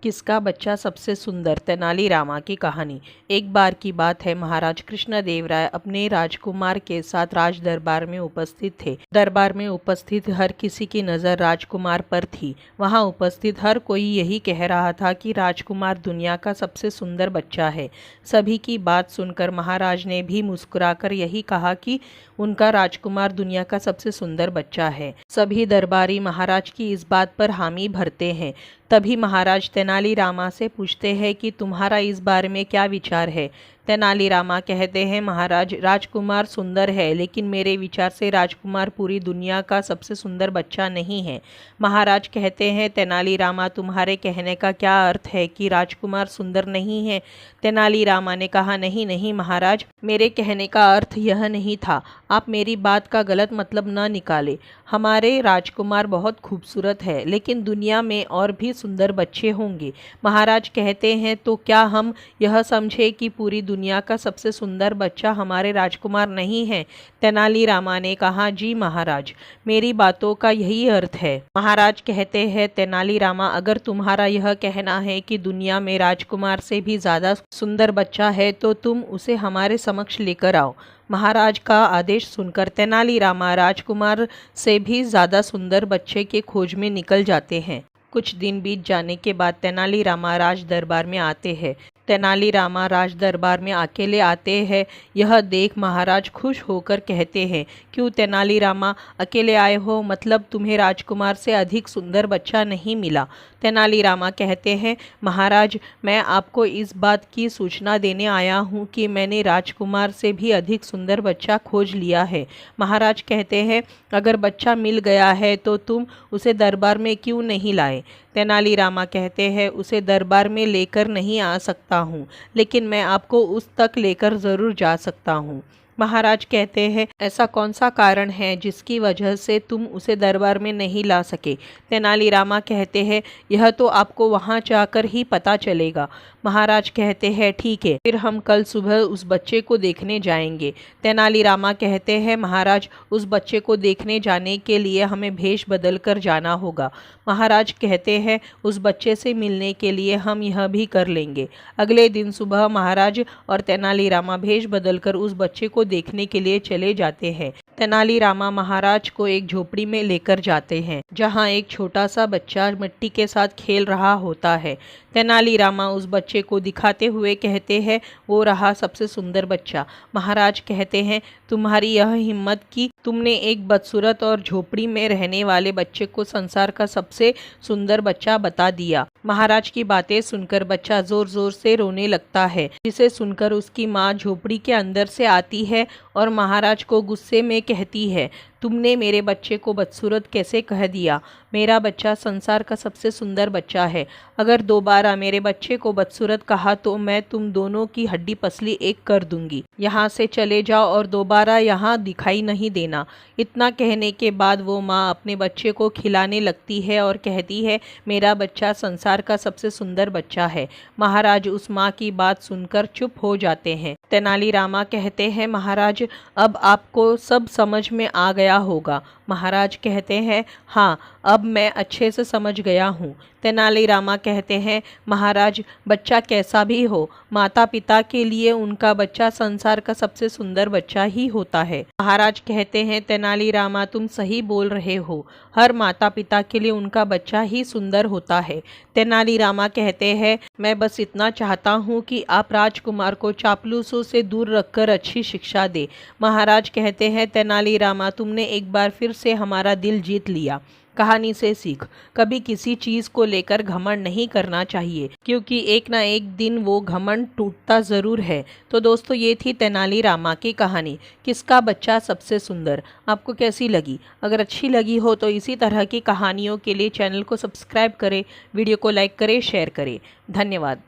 किसका बच्चा सबसे सुंदर? तेनालीरामा की कहानी। एक बार की बात है, महाराज कृष्णदेवराय अपने राजकुमार के साथ राज दरबार में उपस्थित थे। दरबार में उपस्थित हर किसी की नज़र राजकुमार पर थी। वहां उपस्थित हर कोई यही कह रहा था कि राजकुमार दुनिया का सबसे सुंदर बच्चा है। सभी की बात सुनकर महाराज ने भी मुस्कुराकर यही कहा कि उनका राजकुमार दुनिया का सबसे सुंदर बच्चा है। सभी दरबारी महाराज की इस बात पर हामी भरते हैं। तभी महाराज तेनालीरामा से पूछते हैं कि तुम्हारा इस बारे में क्या विचार है। तेनालीरामा कहते हैं, महाराज, राजकुमार सुंदर है, लेकिन मेरे विचार से राजकुमार पूरी दुनिया का सबसे सुंदर बच्चा नहीं है। महाराज कहते हैं, तेनालीरामा, तुम्हारे कहने का क्या अर्थ है कि राजकुमार सुंदर नहीं है? तेनालीरामा ने कहा, नहीं नहीं महाराज, मेरे कहने का अर्थ यह नहीं था। आप मेरी बात का गलत मतलब न निकाले। हमारे राजकुमार बहुत खूबसूरत है, लेकिन दुनिया में और भी सुंदर बच्चे होंगे। महाराज कहते हैं, तो क्या हम यह समझे कि पूरी दुनिया का सबसे सुंदर बच्चा हमारे राजकुमार नहीं है? तेनालीरामा ने कहा, जी महाराज, मेरी बातों का यही अर्थ है। महाराज कहते हैं, तेनालीरामा, अगर तुम्हारा यह कहना है कि दुनिया में राजकुमार से भी ज्यादा सुंदर बच्चा है, तो तुम उसे हमारे समक्ष लेकर आओ। महाराज का आदेश सुनकर तेनालीरामा राजकुमार से भी ज्यादा सुंदर बच्चे के खोज में निकल जाते हैं। कुछ दिन बीत जाने के बाद तेनालीरामा राज दरबार में आते हैं। तेनालीरामा राज दरबार में अकेले आते हैं। यह देख महाराज खुश होकर कहते हैं, क्यों तेनालीरामा, अकेले आए हो? मतलब तुम्हें राजकुमार से अधिक सुंदर बच्चा नहीं मिला? तेनालीरामा कहते हैं, महाराज, मैं आपको इस बात की सूचना देने आया हूँ कि मैंने राजकुमार से भी अधिक सुंदर बच्चा खोज लिया है। महाराज कहते हैं, अगर बच्चा मिल गया है तो तुम उसे दरबार में क्यों नहीं लाए? तेनालीरामा कहते हैं, उसे दरबार में लेकर नहीं आ सकता हूँ, लेकिन मैं आपको उस तक लेकर ज़रूर जा सकता हूँ। महाराज कहते हैं, ऐसा कौन सा कारण है जिसकी वजह से तुम उसे दरबार में नहीं ला सके? तेनालीरामा कहते हैं, यह तो आपको वहां जाकर ही पता चलेगा। महाराज कहते हैं, ठीक है, फिर हम कल सुबह उस बच्चे को देखने जाएंगे। तेनालीरामा कहते हैं, महाराज, उस बच्चे को देखने जाने के लिए हमें भेष बदल कर जाना होगा। महाराज कहते हैं, उस बच्चे से मिलने के लिए हम यह भी कर लेंगे। अगले दिन सुबह महाराज और तेनालीरामा भेष बदलकर उस बच्चे को देखने के लिए चले जाते हैं। तेनालीरामा महाराज को एक झोपड़ी में लेकर जाते हैं, जहां एक छोटा सा बच्चा मिट्टी के साथ खेल रहा होता है। तेनालीरामा उस बच्चे को दिखाते हुए कहते हैं, वो रहा सबसे सुंदर बच्चा। महाराज कहते हैं, तुम्हारी यह हिम्मत कि तुमने एक बदसूरत और झोपड़ी में रहने वाले बच्चे को संसार का सबसे सुंदर बच्चा बता दिया। महाराज की बातें सुनकर बच्चा जोर जोर से रोने लगता है, जिसे सुनकर उसकी माँ झोपड़ी के अंदर से आती है और महाराज को गुस्से में कहती है, तुमने मेरे बच्चे को बदसूरत कैसे कह दिया? मेरा बच्चा संसार का सबसे सुंदर बच्चा है। अगर दोबारा मेरे बच्चे को बदसूरत कहा तो मैं तुम दोनों की हड्डी पसली एक कर दूंगी। यहाँ से चले जाओ और दोबारा यहाँ दिखाई नहीं देना। इतना कहने के बाद वो माँ अपने बच्चे को खिलाने लगती है और कहती है, मेरा बच्चा संसार का सबसे सुंदर बच्चा है। महाराज उस माँ की बात सुनकर चुप हो जाते हैं। तेनालीरामा कहते हैं, महाराज, अब आपको सब समझ में आ गया होगा। महाराज कहते हैं, हाँ, अब मैं अच्छे से समझ गया हूँ। तेनालीरामा कहते हैं, महाराज, बच्चा कैसा भी हो, माता पिता के लिए उनका बच्चा संसार का सबसे सुंदर बच्चा ही होता है। महाराज कहते हैं, तेनालीरामा, तुम सही बोल रहे हो, हर माता पिता के लिए उनका बच्चा ही सुंदर होता है। तेनालीरामा कहते हैं, मैं बस इतना चाहता हूँ कि आप राजकुमार को चापलूसों से दूर रखकर अच्छी शिक्षा दे। महाराज कहते हैं, तेनालीरामा, तुमने एक बार फिर से हमारा दिल जीत लिया। कहानी से सीख, कभी किसी चीज को लेकर घमंड नहीं करना चाहिए, क्योंकि एक ना एक दिन वो घमंड टूटता जरूर है। तो दोस्तों, ये थी तेनालीरामा की कहानी, किसका बच्चा सबसे सुंदर। आपको कैसी लगी? अगर अच्छी लगी हो तो इसी तरह की कहानियों के लिए चैनल को सब्सक्राइब करें, वीडियो को लाइक करें, शेयर करें। धन्यवाद।